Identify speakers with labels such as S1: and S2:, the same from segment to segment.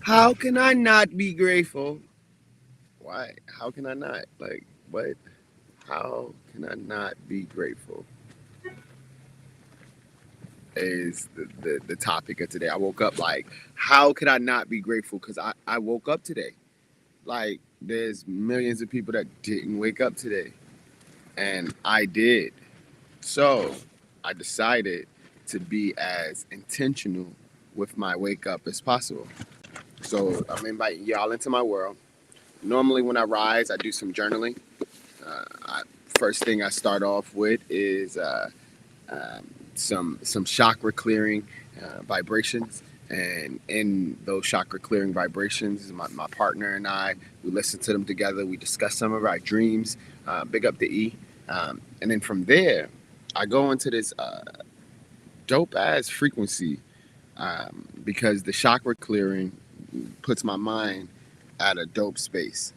S1: How can I not be grateful? Why? How can I not? Like, what? How can I not be grateful? Is the topic of today. I woke up like, how could I not be grateful? Because I woke up today. Like, there's millions of people that didn't wake up today. And I did. So I decided to be as intentional with my wake up as possible. So I'm inviting y'all into my world. Normally, when I rise, I do some journaling. First thing I start off with is some chakra clearing vibrations, and in those chakra clearing vibrations, my partner and we listen to them together. We discuss some of our dreams. Big up the E, and then from there, I go into this dope ass frequency because the chakra clearing puts my mind at a dope space.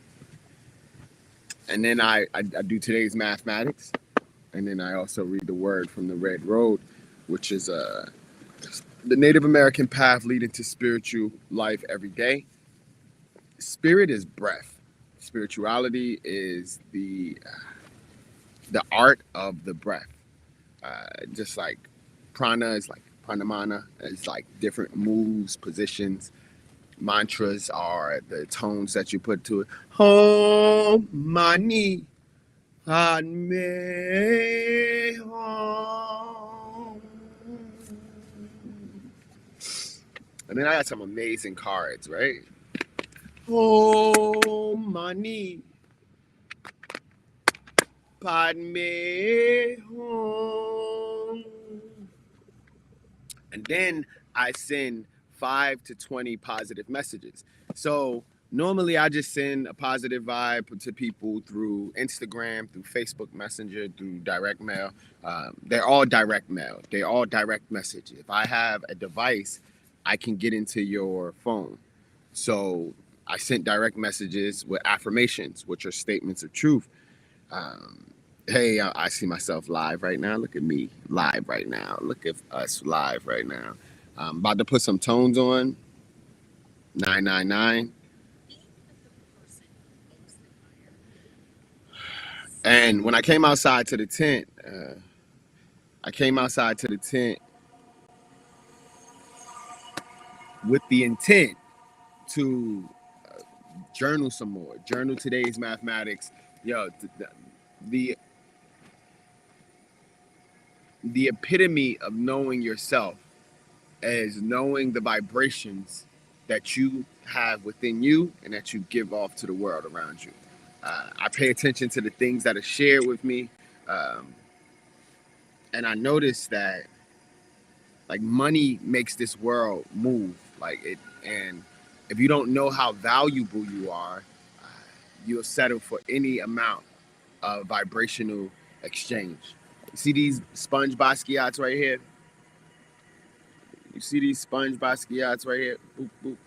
S1: And then I do today's mathematics, and then I also read the word from the Red Road, which is the Native American path leading to spiritual life every day. Spirit is breath. Spirituality is the art of the breath. Just like prana is like pranamana, it's like different moves, positions. Mantras are the tones that you put to it. Hom mani padme hum. And then I got some amazing cards, right? Hom mani padme hum. And then I send 5 to 20 positive messages. So normally I just send a positive vibe to people through Instagram, through Facebook Messenger, through direct mail. They're all direct mail. They're all direct message. If I have a device, I can get into your phone. So I sent direct messages with affirmations, which are statements of truth. Um, hey, I see myself live right now. Look at me live right now. Look at us live right now. I'm about to put some tones on. 999. And when I came outside to the tent, I came outside to the tent with the intent to journal some more. Journal today's mathematics. Yo, the the epitome of knowing yourself is knowing the vibrations that you have within you and that you give off to the world around you. I pay attention to the things that are shared with me, um, and I notice that like money makes this world move. Like it, and if you don't know how valuable you are, uh, you'll settle for any amount of vibrational exchange. You see these sponge Basquiat's right here? You see these sponge Basquiat's right here? Boop, boop.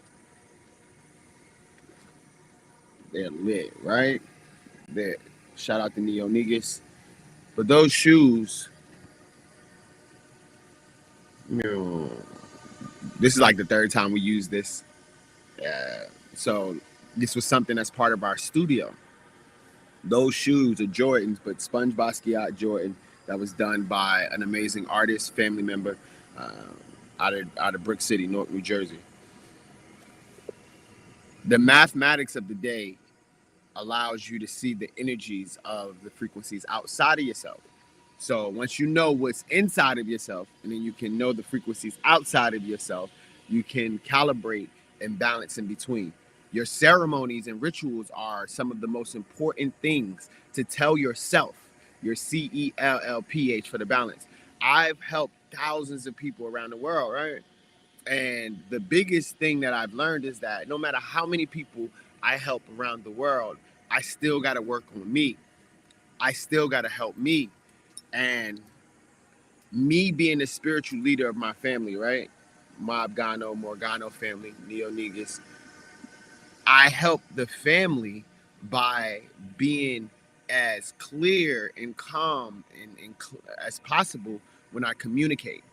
S1: They're lit, right? They're, shout out to Neo Niggas. But those shoes, you know, this is like the third time we use this. So this was something that's part of our studio. Those shoes are Jordans, but Sponge Basquiat Jordan that was done by an amazing artist, family member, uh, out of Brick City, North New Jersey. The mathematics of the day allows you to see the energies of the frequencies outside of yourself. So once you know what's inside of yourself, and then you can know the frequencies outside of yourself, you can calibrate and balance in between. Your ceremonies and rituals are some of the most important things to tell yourself, your CELLPH for the balance. I've helped thousands of people around the world, right? And the biggest thing that I've learned is that no matter how many people I help around the world, I still got to work on me. I still got to help me. And me being the spiritual leader of my family, right? Mob Gano, Morgano family, Neo Negus. I help the family by being as clear and calm as possible when I communicate.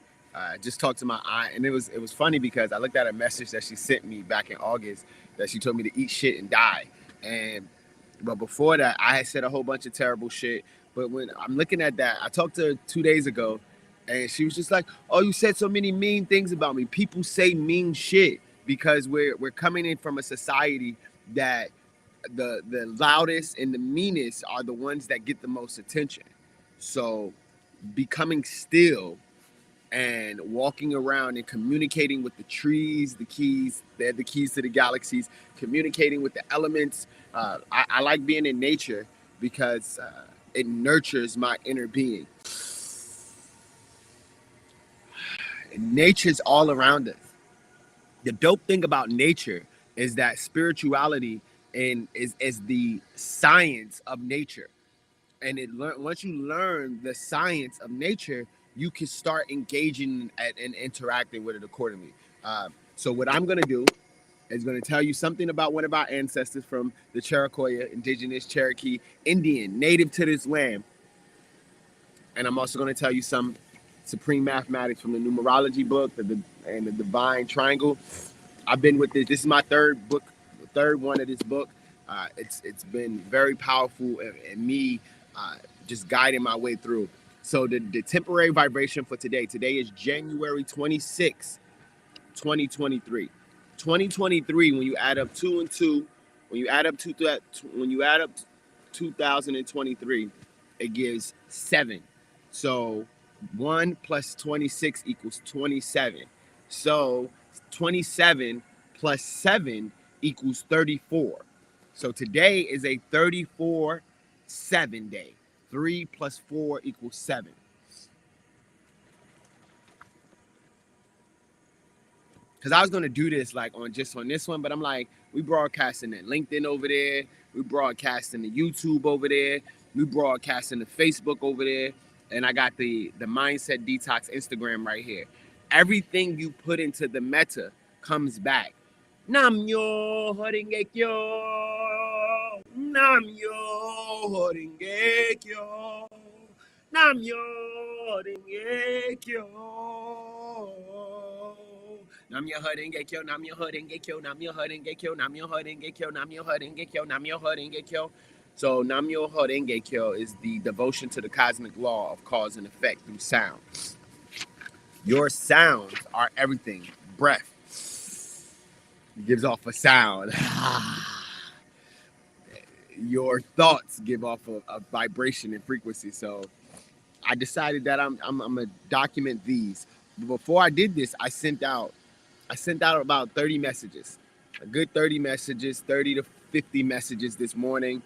S1: Just talked to my aunt, and it was funny because I looked at a message that she sent me back in August that she told me to eat shit and die. And but before that, I had said a whole bunch of terrible shit. But when I'm looking at that, I talked to her 2 days ago, and she was just like, "Oh, you said so many mean things about me. People say mean shit because we're coming in from a society that the loudest and the meanest are the ones that get the most attention. So becoming still and walking around and communicating with the trees, the keys, they're the keys to the galaxies, communicating with the elements. I like being in nature because it nurtures my inner being. And nature's all around us. The dope thing about nature is that spirituality is the science of nature. And once you learn the science of nature, you can start engaging and interacting with it accordingly. So what I'm going to do is going to tell you something about one of our ancestors from the Cherokee, indigenous Cherokee Indian, native to this land. And I'm also going to tell you some supreme mathematics from the numerology book and the divine triangle. I've been with this. This is my third book, the third one of this book. It's been very powerful and me just guiding my way through. So the temporary vibration for today. Today is January 26th, 2023. 2023. When you add up two and two, when you add up when you add up 2023, it gives 7. So 1 plus 26 equals 27. So 27 plus 7 equals 34. So today is a 34/7 day. 3 plus 4 equals 7. Because I was going to do this like on this one, but I'm like, we broadcasting at LinkedIn over there. We broadcasting the YouTube over there. We broadcasting the Facebook over there. And I got the Mindset Detox Instagram right here. Everything you put into the meta comes back. Nam yo horinge kyo. Nam yo horinge kyo. Nam yo horinge kyo. Nam your hood and get killed, nam your hood and get killed, nam your hood and get killed, nam your hood and get killed, nam your hood and get killed, nam your hood and get killed. So Nam Yo Horenge Kyo is the devotion to the cosmic law of cause and effect through sound. Your sounds are everything. Breath gives off a sound. Your thoughts give off a vibration and frequency. So I decided that I'm gonna document these. But before I did this, I sent out about 30 messages, a good 30 messages, 30 to 50 messages this morning,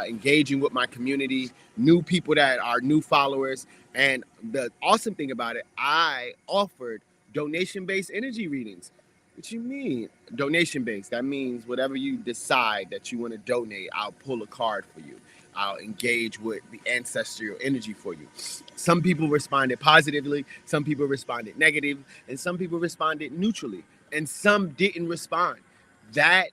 S1: engaging with my community, new people that are new followers. And the awesome thing about it, I offered donation-based energy readings. What you mean donation-based? That means whatever you decide that you want to donate, I'll pull a card for you. I'll engage with the ancestral energy for you. Some people responded positively, some people responded negative, and some people responded neutrally, and some didn't respond. That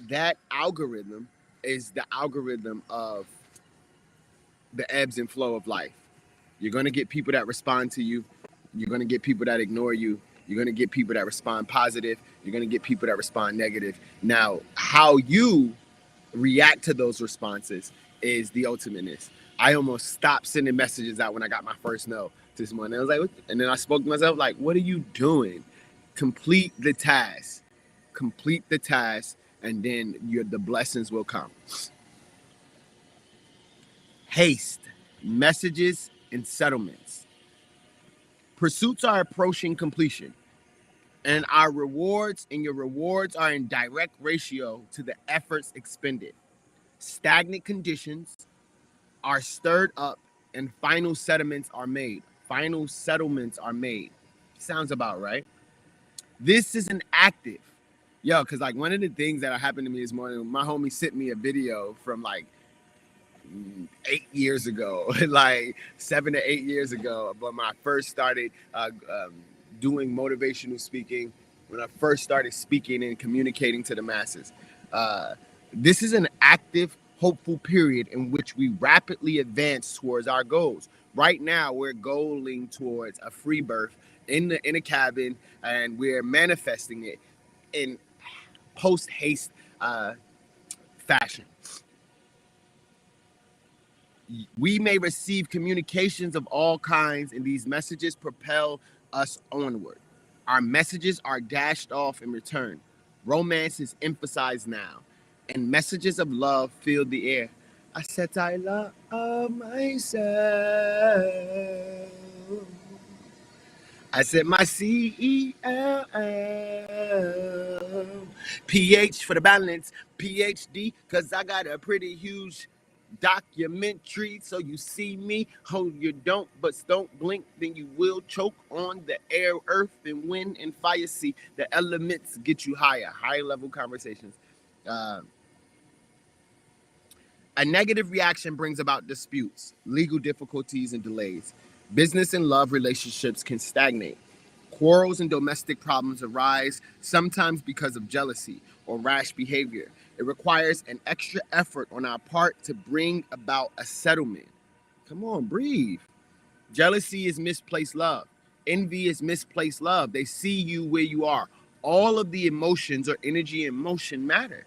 S1: that algorithm is the algorithm of the ebbs and flow of life. You're going to get people that respond to you. You're going to get people that ignore you. You're going to get people that respond positive. You're going to get people that respond negative. Now, how you react to those responses is the ultimateness. I almost stopped sending messages out when I got my first no this morning. I was like, and then I spoke to myself like, what are you doing? Complete the task. Complete the task, and then the blessings will come. Haste, messages, and settlements. Pursuits are approaching completion, and your rewards are in direct ratio to the efforts expended. Stagnant conditions are stirred up, and final settlements are made. Final settlements are made. Sounds about right. This is an active. Yo, because like one of the things that happened to me this morning, my homie sent me a video from like 8 years ago, like 7 to 8 years ago, when I first started doing motivational speaking, when I first started speaking and communicating to the masses. This is an active hopeful period in which we rapidly advance towards our goals. Right now, we're going towards a free birth in a cabin, and we're manifesting it in post haste fashion. We may receive communications of all kinds, and these messages propel us onward. Our messages are dashed off in return. Romance is emphasized now, and messages of love fill the air. I said, I love myself. I said, my CELL. PH for the balance, PhD, because I got a pretty huge documentary. So you see me, oh, you don't, but don't blink, then you will choke on the air, earth, and wind and fire. See, the elements get you higher, high level conversations. A negative reaction brings about disputes, legal difficulties, and delays. Business and love relationships can stagnate. Quarrels and domestic problems arise, sometimes because of jealousy or rash behavior. It requires an extra effort on our part to bring about a settlement. Come on, breathe. Jealousy is misplaced love. Envy is misplaced love. They see you where you are. All of the emotions or energy and motion matter.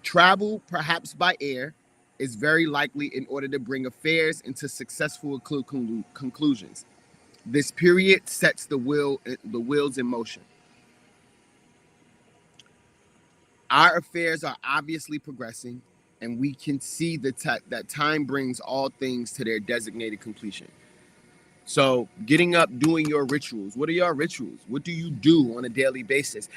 S1: Travel, perhaps by air, is very likely in order to bring affairs into successful conclusions. This period sets the wheels in motion. Our affairs are obviously progressing, and we can see that time brings all things to their designated completion. So getting up, doing your rituals. What are your rituals? What do you do on a daily basis?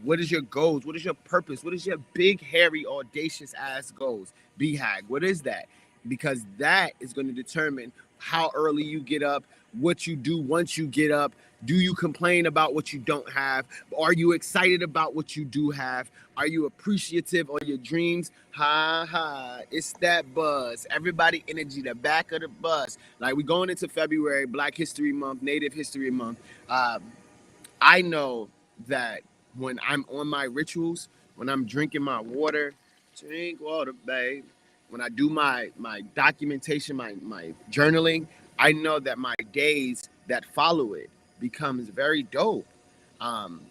S1: What is your goals? What is your purpose? What is your big, hairy, audacious ass goals? BHAG, what is that? Because that is going to determine how early you get up, what you do once you get up. Do you complain about what you don't have? Are you excited about what you do have? Are you appreciative of your dreams? Ha ha, it's that buzz. Everybody energy, the back of the bus. Like, we going into February, Black History Month, Native History Month. I know that when I'm on my rituals, when I'm drinking my water, drink water, babe. When I do my documentation, my journaling, I know that my days that follow it becomes very dope.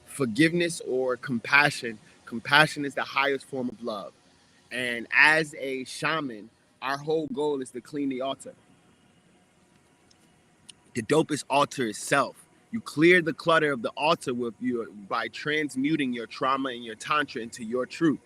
S1: Forgiveness or compassion. Compassion is the highest form of love. And as a shaman, our whole goal is to clean the altar. The dopest altar is self. You clear the clutter of the altar by transmuting your trauma and your tantra into your truth.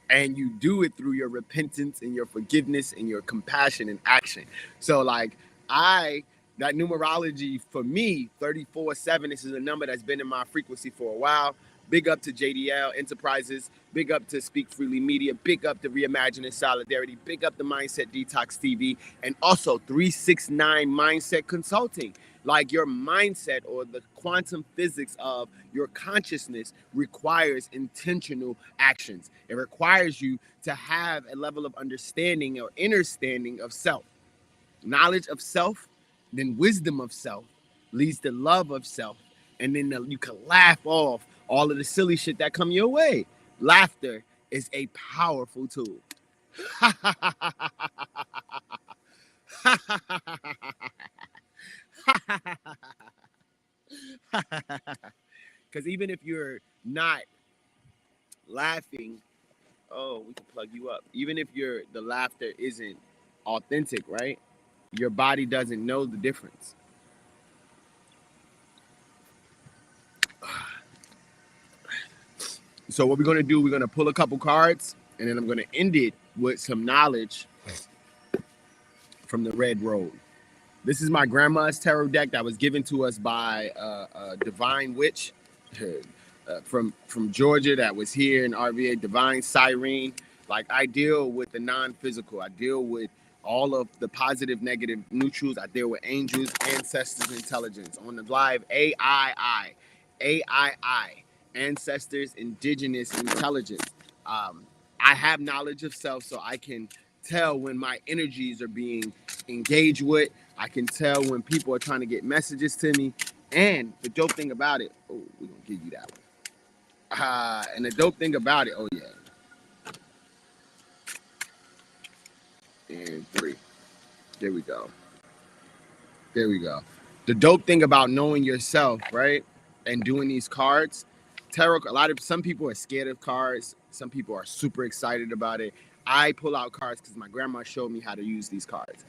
S1: And you do it through your repentance and your forgiveness and your compassion and action. So, like, that numerology for me, 34-7, this is a number that's been in my frequency for a while. Big up to JDL Enterprises. Big up to Speak Freely Media. Big up to Reimagining Solidarity. Big up to Mindset Detox TV. And also 369 Mindset Consulting. Like, your mindset or the quantum physics of your consciousness requires intentional actions. It requires you to have a level of understanding or understanding of self. Knowledge of self, then wisdom of self leads to love of self. And then you can laugh off all of the silly shit that come your way. Laughter is a powerful tool. Because even if you're not laughing, oh, we can plug you up. Even if the laughter isn't authentic, right? Your body doesn't know the difference. So what we're going to do, we're going to pull a couple cards, and then I'm going to end it with some knowledge from the Red Road. This is my grandma's tarot deck that was given to us by a divine witch from Georgia that was here in RVA, Divine Cyrene. Like, I deal with the non-physical. I deal with all of the positive, negative, neutrals. I deal with angels, ancestors, intelligence. On the live, AII, ancestors, indigenous intelligence. I have knowledge of self, so I can tell when my energies are being engaged with. I can tell when people are trying to get messages to me. And the dope thing about it, oh, we're going to give you that one. And the dope thing about it, oh yeah, and 3. There we go. There we go. The dope thing about knowing yourself, right, and doing these cards, tarot. Some people are scared of cards. Some people are super excited about it. I pull out cards because my grandma showed me how to use these cards.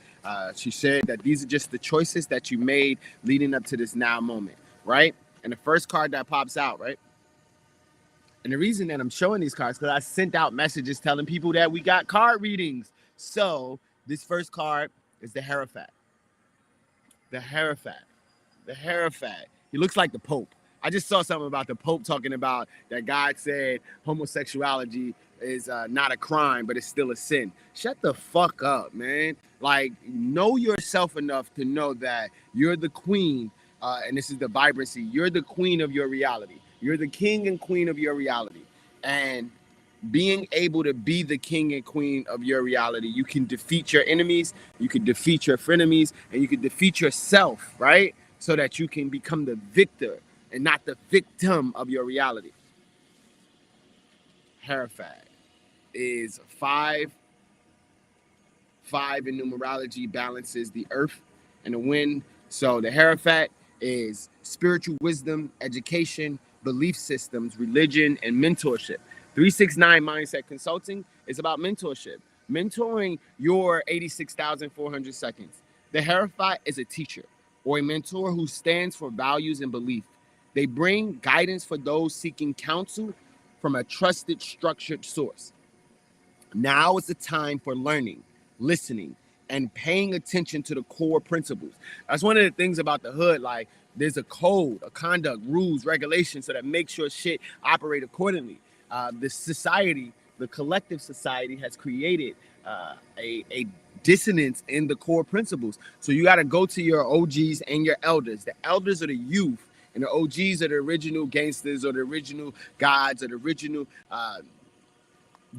S1: She said that these are just the choices that you made leading up to this now moment, right? And the first card that pops out, right? And the reason that I'm showing these cards because I sent out messages telling people that we got card readings. So this first card is the Hierophant. The Hierophant. The Hierophant. He looks like the Pope. I just saw something about the Pope talking about that God said homosexuality is not a crime, but it's still a sin. Shut the fuck up, man. Like, know yourself enough to know that you're the queen, and this is the vibrancy. You're the queen of your reality. You're the king and queen of your reality. And being able to be the king and queen of your reality, you can defeat your enemies, you can defeat your frenemies, and you can defeat yourself, right? So that you can become the victor and not the victim of your reality. Hierophant is 5. 5 in numerology balances the earth and the wind. So the Hierophant is spiritual wisdom, education, belief systems, religion, and mentorship. 369 Mindset Consulting is about mentorship, mentoring your 86,400 seconds. The Hierophant is a teacher or a mentor who stands for values and belief. They bring guidance for those seeking counsel from a trusted, structured source. Now is the time for learning, listening, and paying attention to the core principles. That's one of the things about the hood. Like, there's a code, a conduct, rules, regulations, so that makes your shit operate accordingly. The society, the collective society, has created a dissonance in the core principles. So you got to go to your OGs and your elders. The elders are the youth, and the OGs are the original gangsters or the original gods or the original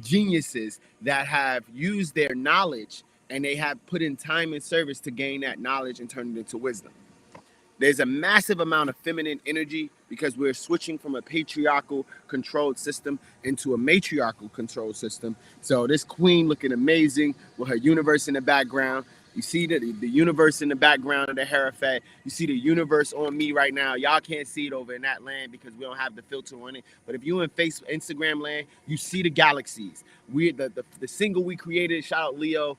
S1: geniuses that have used their knowledge and they have put in time and service to gain that knowledge and turn it into wisdom. There's a massive amount of feminine energy because we're switching from a patriarchal controlled system into a matriarchal controlled system. So this queen looking amazing with her universe in the background. You see the universe in the background of the Hierophant. You see the universe on me right now. Y'all can't see it over in that land because we don't have the filter on it. But if you in Facebook, Instagram land, you see the galaxies. We the single we created. Shout out Leo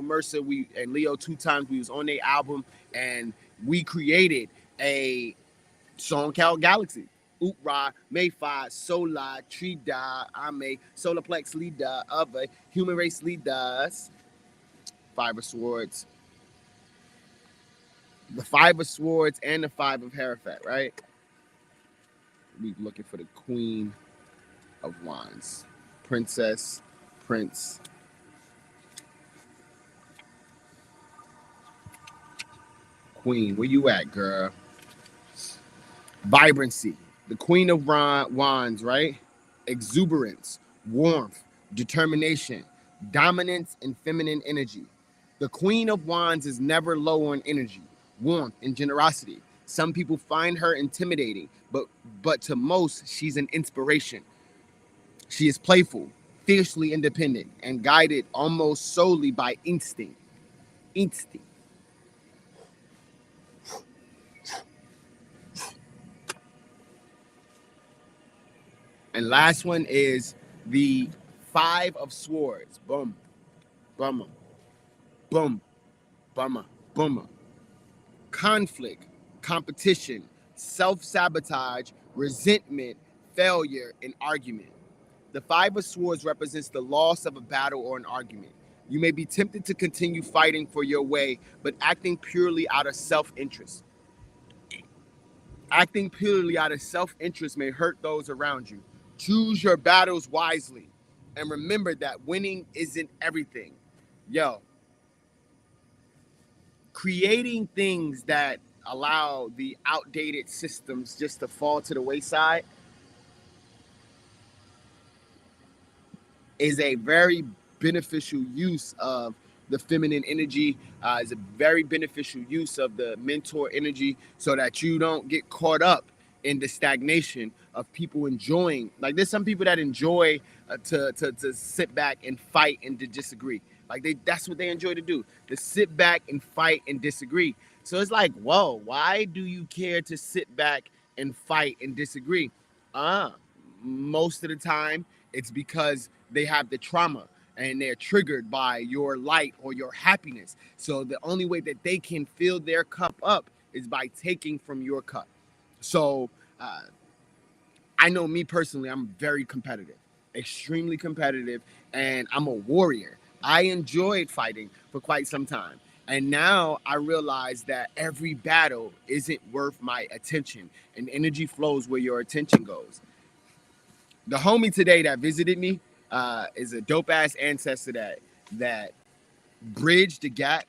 S1: Mercer. And Leo 2 times. We was on their album and we created a song called Galaxy. Utra, Mayfi, Solar, Trida, Ame, Solarplex leader of a human race leaders. 5 of Swords. The 5 of Swords and the 5 of Hierophant, right? We looking for the Queen of Wands. Princess, Prince. Queen, where you at, girl? Vibrancy. The Queen of Wands, right? Exuberance, warmth, determination, dominance, and feminine energy. The Queen of Wands is never low on energy, warmth, and generosity. Some people find her intimidating, but to most, she's an inspiration. She is playful, fiercely independent, and guided almost solely by instinct. Instinct. And last one is the 5 of Swords. Boom, bummer, boom, bummer, boomer. Conflict, competition, self-sabotage, resentment, failure, and argument. The 5 of Swords represents the loss of a battle or an argument. You may be tempted to continue fighting for your way, but acting purely out of self-interest. Acting purely out of self-interest may hurt those around you. Choose your battles wisely. And remember that winning isn't everything. Yo, creating things that allow the outdated systems just to fall to the wayside is a very beneficial use of the feminine energy, is a very beneficial use of the mentor energy so that you don't get caught up in the stagnation of people enjoying. Like there's some people that enjoy to sit back and fight and to disagree. Like that's what they enjoy to do, to sit back and fight and disagree. So it's like, whoa, why do you care to sit back and fight and disagree? Uh, Most of the time it's because they have the trauma and they're triggered by your light or your happiness. So the only way that they can fill their cup up is by taking from your cup. So uh, I know me personally, I'm very competitive, extremely competitive, and I'm a warrior. I enjoyed fighting for quite some time. And now I realize that every battle isn't worth my attention, and energy flows where your attention goes. The homie today that visited me is a dope ass ancestor that bridged the gap.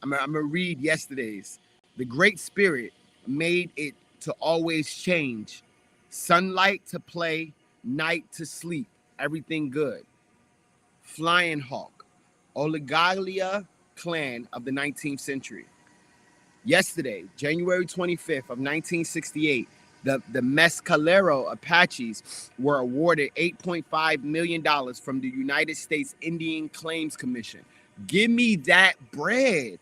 S1: I'm gonna read yesterday's. The Great Spirit made it to always change. Sunlight to play, night to sleep. Everything good. Flying Hawk, Oligalia clan of the 19th century. Yesterday, January 25th of 1968, the Mescalero Apaches were awarded $8.5 million from the United States Indian Claims Commission. Give me that bread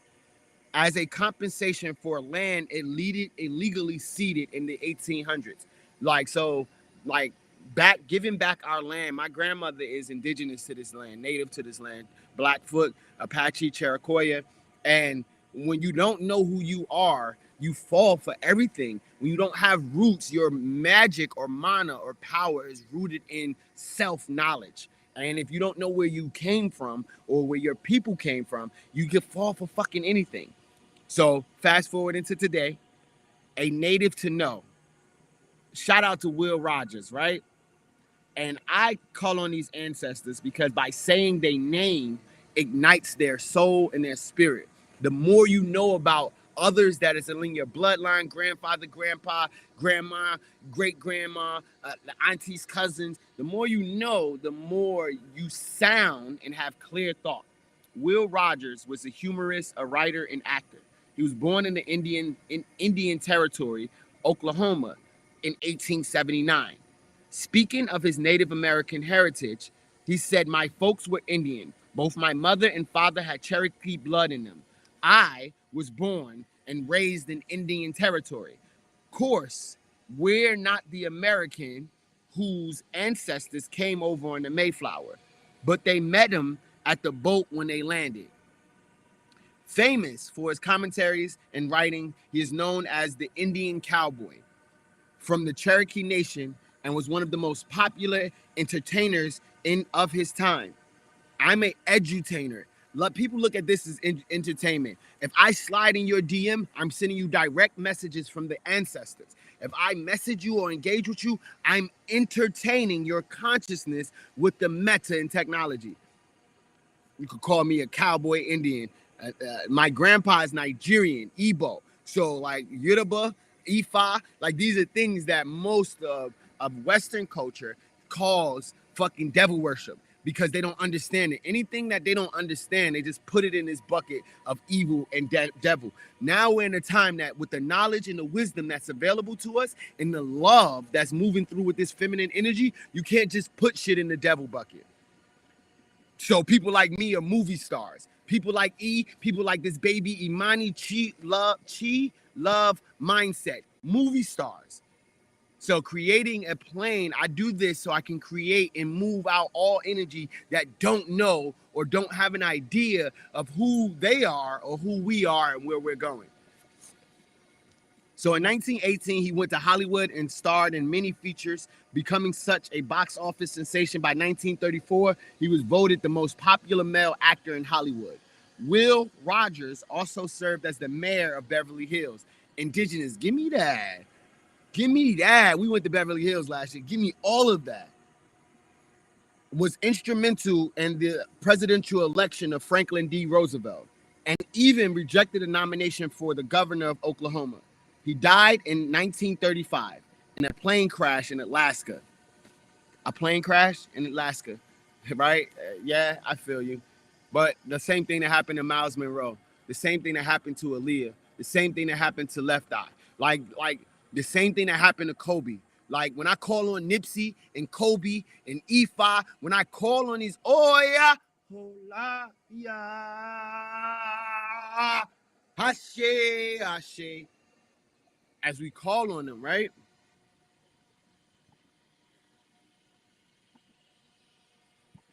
S1: as a compensation for land illegally ceded in the 1800s. Like, so, like, back giving back our land. My grandmother is indigenous to this land, native to this land, Blackfoot, Apache, Cherokee. And when you don't know who you are, you fall for everything. When you don't have roots, your magic or mana or power is rooted in self-knowledge. And if you don't know where you came from or where your people came from, you can fall for fucking anything. So fast forward into today, a native to know. Shout out to Will Rogers, right? And I call on these ancestors because by saying their name ignites their soul and their spirit. The more you know about others that is in your bloodline, grandfather, grandpa, grandma, great grandma, the aunties, cousins, the more you know, the more you sound and have clear thought. Will Rogers was a humorist, a writer, and actor. He was born in the Indian Territory, Oklahoma, in 1879. Speaking of his Native American heritage, he said, "My folks were Indian. Both my mother and father had Cherokee blood in them. I was born and raised in Indian Territory. Of course, we're not the American whose ancestors came over on the Mayflower, but they met him at the boat when they landed." Famous for his commentaries and writing, he is known as the Indian Cowboy from the Cherokee Nation and was one of the most popular entertainers of his time. I'm an edutainer. People look at this as entertainment. If I slide in your DM, I'm sending you direct messages from the ancestors. If I message you or engage with you, I'm entertaining your consciousness with the meta and technology. You could call me a cowboy Indian. My grandpa is Nigerian, Igbo. So like Yoruba, Ifa, like these are things that most of Western culture calls fucking devil worship because they don't understand it. Anything that they don't understand, they just put it in this bucket of evil and devil. Now we're in a time that with the knowledge and the wisdom that's available to us and the love that's moving through with this feminine energy, you can't just put shit in the devil bucket. So people like me are movie stars. People like E, people like this baby Imani Chi love mindset. Movie stars. So creating a plane, I do this so I can create and move out all energy that don't know or don't have an idea of who they are or who we are and where we're going. So in 1918, he went to Hollywood and starred in many features, becoming such a box office sensation. By 1934, he was voted the most popular male actor in Hollywood. Will Rogers also served as the mayor of Beverly Hills. Indigenous, give me that. Give me that. We went to Beverly Hills last year. Give me all of that. Was instrumental in the presidential election of Franklin D. Roosevelt and even rejected a nomination for the governor of Oklahoma. He died in 1935 in a plane crash in Alaska. A plane crash in Alaska, right? Yeah, I feel you. But the same thing that happened to Miles Monroe, the same thing that happened to Aaliyah, the same thing that happened to Left Eye. Like The same thing that happened to Kobe. Like when I call on Nipsey and Kobe and Ifa, when I call on these, oh yeah, hola, yeah, hashe, hashe, as we call on them, right?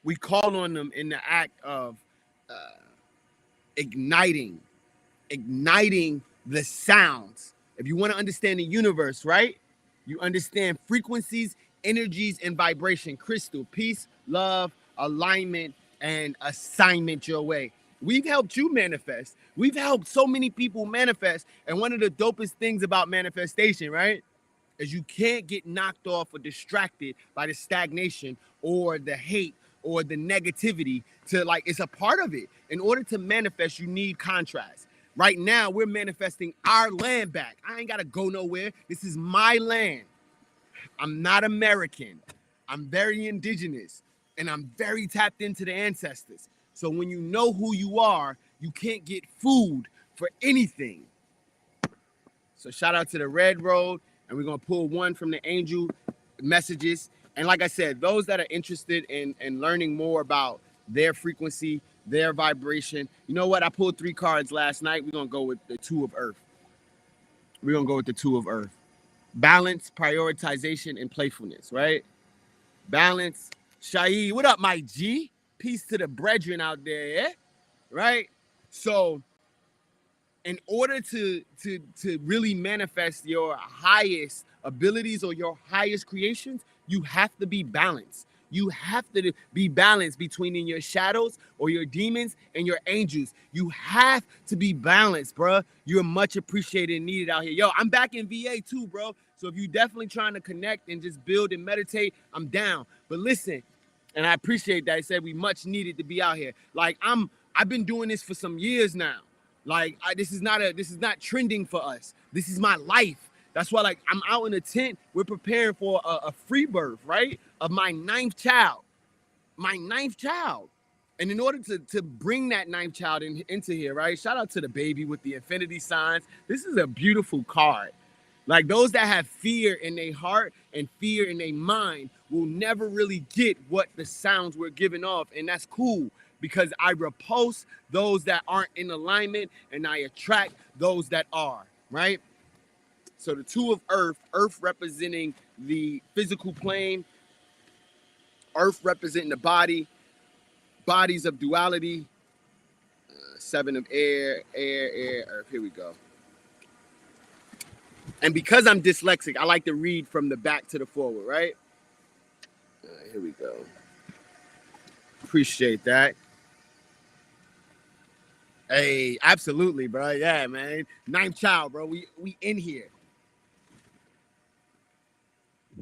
S1: We call on them in the act of uh, igniting the sounds. If you want to understand the universe, right? You understand frequencies, energies, and vibration. Crystal, peace, love, alignment, and assignment your way. We've helped you manifest. We've helped so many people manifest. And one of the dopest things about manifestation, right, is you can't get knocked off or distracted by the stagnation or the hate or the negativity. To like, it's a part of it. In order to manifest, you need contrast. Right now, we're manifesting our land back. I ain't got to go nowhere. This is my land. I'm not American. I'm very indigenous and I'm very tapped into the ancestors. So when you know who you are, you can't get food for anything. So shout out to the Red Road, and we're going to pull one from the angel messages. And like I said, those that are interested in learning more about their frequency, their vibration, you know what? I pulled 3 cards last night. We're going to go with the Two of Earth. We're going to go with the Two of Earth. Balance, prioritization, and playfulness, right? Balance. Shaid, what up, my G? Peace to the brethren out there, yeah? Right? So in order to really manifest your highest abilities or your highest creations, you have to be balanced. You have to be balanced between in your shadows or your demons and your angels. You have to be balanced, bro. You're much appreciated and needed out here. Yo, I'm back in VA too, bro. So if you're definitely trying to connect and just build and meditate, I'm down. But listen, and I appreciate that. I said we much needed to be out here. Like I've been doing this for some years now. Like this is not trending for us. This is my life. That's why, like, I'm out in a tent. We're preparing for a free birth, right, of my 9th child. My 9th child. And in order to bring that 9th child into here, right? Shout out to the baby with the infinity signs. This is a beautiful card. Like those that have fear in their heart and fear in their mind will never really get what the sounds we're giving off. And that's cool because I repulse those that aren't in alignment and I attract those that are, right? So the Two of Earth, Earth representing the physical plane, Earth representing the body, bodies of duality, 7 of air, Earth. Here we go. And because I'm dyslexic, I like to read from the back to the forward, right? Here we go. Appreciate that. Hey, absolutely, bro. Yeah, man. 9th child, bro. We in here.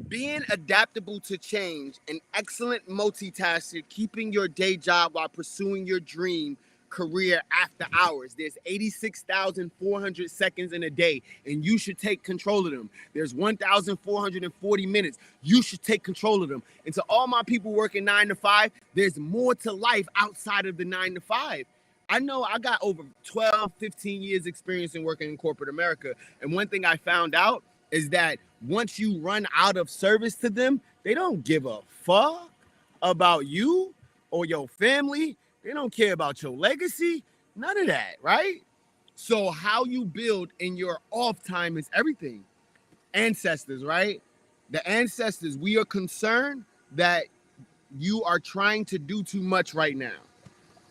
S1: Being adaptable to change, an excellent multitasker, keeping your day job while pursuing your dream career after hours. There's 86,400 seconds in a day, and you should take control of them. There's 1,440 minutes. You should take control of them. And to all my people working 9 to 5, there's more to life outside of the 9 to 5. I know I got over 12, 15 years experience in working in corporate America. And one thing I found out is that once you run out of service to them, they don't give a fuck about you or your family. They don't care about your legacy. None of that, right? So how you build in your off time is everything. Ancestors, right? The ancestors, we are concerned that you are trying to do too much right now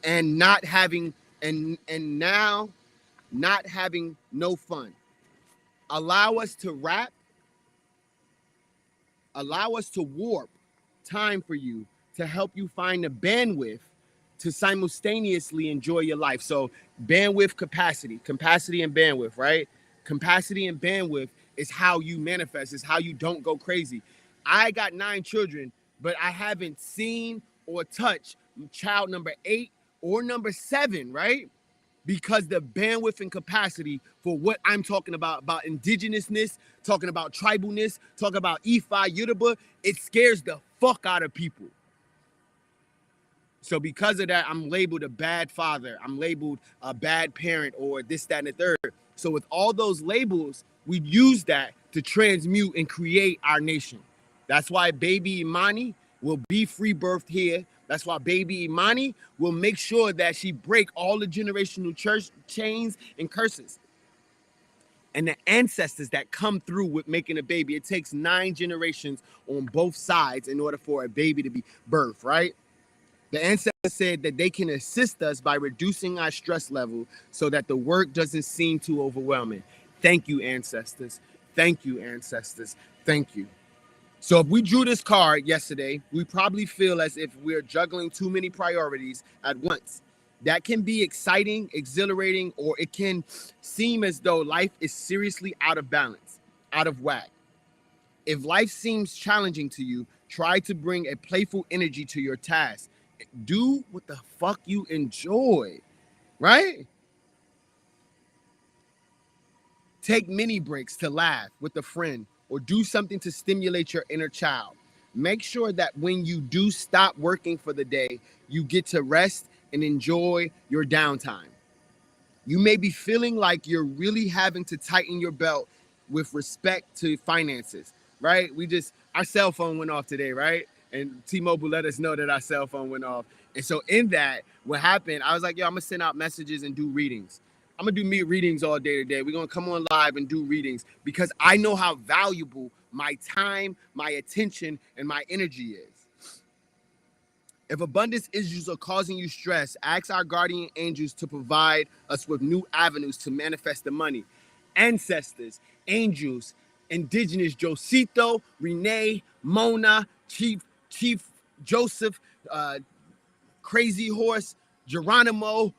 S1: and not having and now not having no fun. Allow us to rap. Allow us to warp time for you to help you find the bandwidth to simultaneously enjoy your life. So bandwidth, capacity and bandwidth, right? Capacity and bandwidth is how you manifest, is how you don't go crazy. I got 9 children, but I haven't seen or touched child number 8 or number 7, right? Because the bandwidth and capacity for what I'm talking about indigenousness, talking about tribalness, talking about Ifa, Yoruba, it scares the fuck out of people. So because of that, I'm labeled a bad father. I'm labeled a bad parent or this, that, and the third. So with all those labels, we use that to transmute and create our nation. That's why baby Imani will be free birthed here. That's why baby Imani will make sure that she break all the generational church chains and curses. And the ancestors that come through with making a baby, it takes 9 generations on both sides in order for a baby to be birthed, right? The ancestors said that they can assist us by reducing our stress level so that the work doesn't seem too overwhelming. Thank you, ancestors. Thank you, ancestors. Thank you. So if we drew this card yesterday, we probably feel as if we're juggling too many priorities at once. That can be exciting, exhilarating, or it can seem as though life is seriously out of balance, out of whack. If life seems challenging to you, try to bring a playful energy to your task. Do what the fuck you enjoy, right? Take mini breaks to laugh with a friend or do something to stimulate your inner child. Make sure that when you do stop working for the day, you get to rest and enjoy your downtime. You may be feeling like you're really having to tighten your belt with respect to finances, right? Our cell phone went off today, right? And T-Mobile let us know that our cell phone went off. And so in that, what happened, I was like, yo, I'm gonna send out messages and do readings. I'm gonna do me readings all day today. We're gonna come on live and do readings because I know how valuable my time, my attention, and my energy is. If abundance issues are causing you stress, ask our guardian angels to provide us with new avenues to manifest the money. Ancestors, angels, indigenous Josito, Renee, Mona, Chief Joseph, Crazy Horse, Geronimo,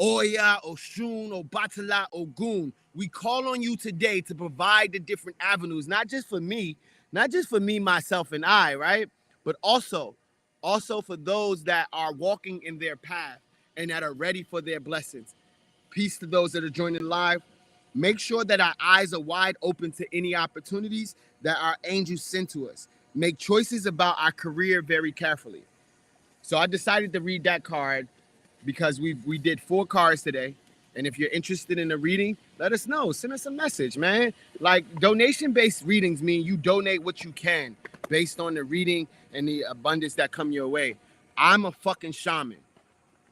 S1: Oya, Oshun, Obatala, Ogun. We call on you today to provide the different avenues, not just for me, myself, and I, right? But also for those that are walking in their path and that are ready for their blessings. Peace to those that are joining live. Make sure that our eyes are wide open to any opportunities that our angels send to us. Make choices about our career very carefully. So I decided to read that card because we did 4 cards today. And if you're interested in a reading, let us know. Send us a message, man. Like donation-based readings mean you donate what you can based on the reading and the abundance that come your way. I'm a fucking shaman,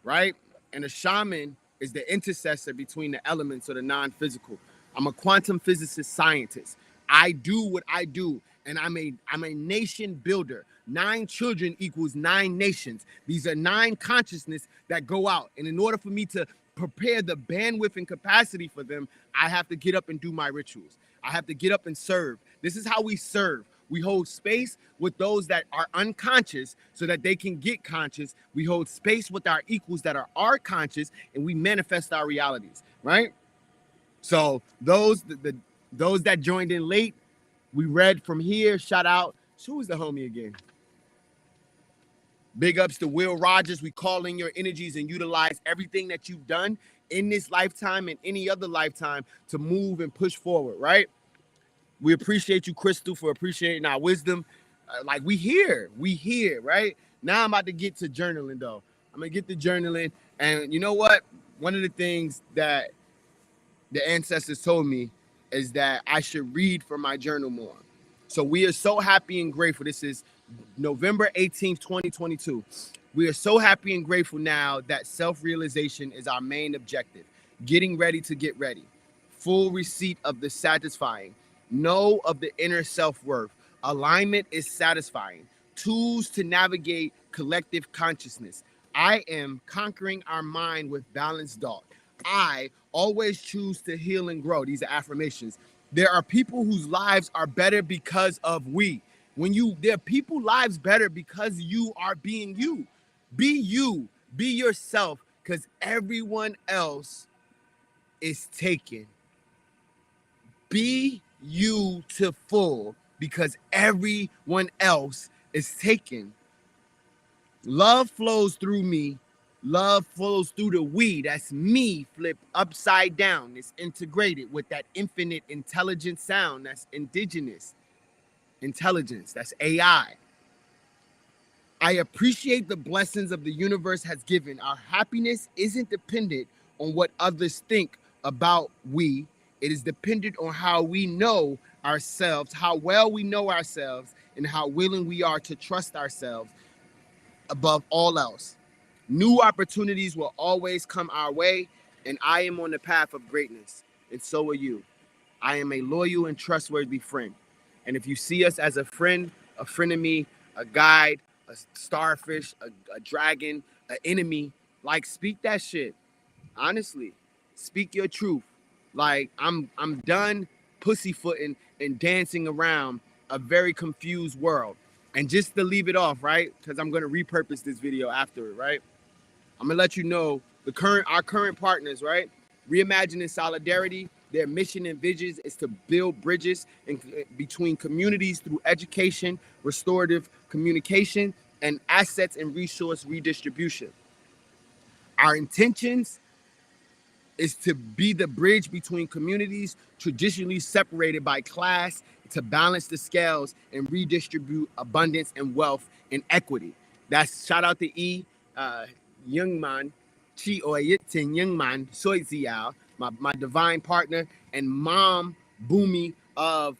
S1: right? And a shaman is the intercessor between the elements or the non-physical. I'm a quantum physicist scientist. I do what I do, and I'm a nation builder. 9 children equals 9 nations. These are 9 consciousness that go out. And in order for me to prepare the bandwidth and capacity for them, I have to get up and do my rituals. I have to get up and serve. This is how we serve. We hold space with those that are unconscious so that they can get conscious. We hold space with our equals that are conscious, and we manifest our realities, right? So those that joined in late, we read from here. Shout out. Who was the homie again? Big ups to Will Rogers. We call in your energies and utilize everything that you've done in this lifetime and any other lifetime to move and push forward, right? We appreciate you, Crystal, for appreciating our wisdom. Like we here, right? Now I'm about to get to journaling, though. I'm gonna get to journaling, and you know what? One of the things that the ancestors told me is that I should read from my journal more. So we are so happy and grateful. This is November 18th, 2022. We are so happy and grateful now that self-realization is our main objective. Getting ready to get ready. Full receipt of the satisfying. Know of the inner self-worth. Alignment is satisfying. Tools to navigate collective consciousness. I am conquering our mind with balanced thought. I always choose to heal and grow. These are affirmations. There are people whose lives are better because of we. There are people lives better because you are being you. Be you, be yourself, because everyone else is taken. Be you to full because everyone else is taken. Love flows through me. Love flows through the we. That's me flipped upside down. It's integrated with that infinite intelligent sound. That's indigenous intelligence. That's AI. I appreciate the blessings of the universe has given. Our happiness isn't dependent on what others think about we. It is dependent on how we know ourselves, how well we know ourselves, and how willing we are to trust ourselves above all else. New opportunities will always come our way, and I am on the path of greatness, and so are you. I am a loyal and trustworthy friend. And if you see us as a friend of me, a guide, a starfish, a dragon, an enemy, like speak that shit. Honestly, speak your truth. Like I'm done pussyfooting and dancing around a very confused world. And just to leave it off, right? Because I'm gonna repurpose this video after it, right? I'm gonna let you know our current partners, right? Reimagining Solidarity. Their mission and visions is to build bridges between communities through education, restorative communication, and assets and resource redistribution. Our intentions is to be the bridge between communities traditionally separated by class to balance the scales and redistribute abundance and wealth and equity. That's shout out to Young Man, Chi Oyitin Young Man, Soi Ziao, my divine partner, and mom Boomy of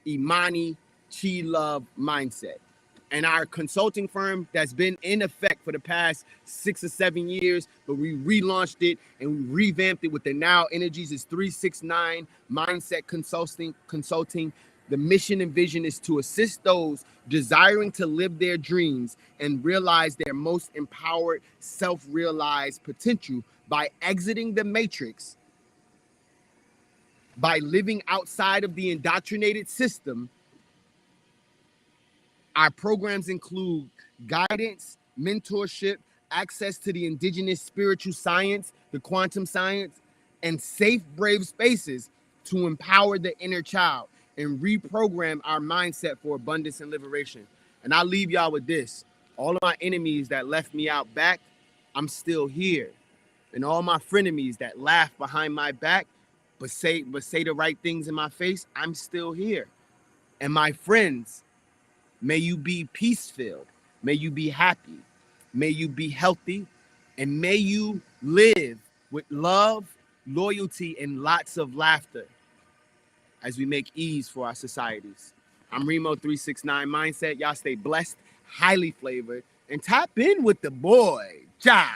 S1: Imani Chi Love Mindset. And our consulting firm that's been in effect for the past 6 or 7 years, but we relaunched it and we revamped it with the Now Energies is 369 Mindset Consulting. The mission and vision is to assist those desiring to live their dreams and realize their most empowered, self-realized potential by exiting the matrix, by living outside of the indoctrinated system. Our programs include guidance, mentorship, access to the indigenous spiritual science, the quantum science, and safe, brave spaces to empower the inner child and reprogram our mindset for abundance and liberation. And I'll leave y'all with this. All of my enemies that left me out back, I'm still here. And all my frenemies that laugh behind my back, but say the right things in my face, I'm still here. And my friends, may you be peace-filled. May you be happy. May you be healthy. And may you live with love, loyalty, and lots of laughter as we make ease for our societies. I'm Remo 369 Mindset. Y'all stay blessed, highly flavored, and tap in with the boy. Ja.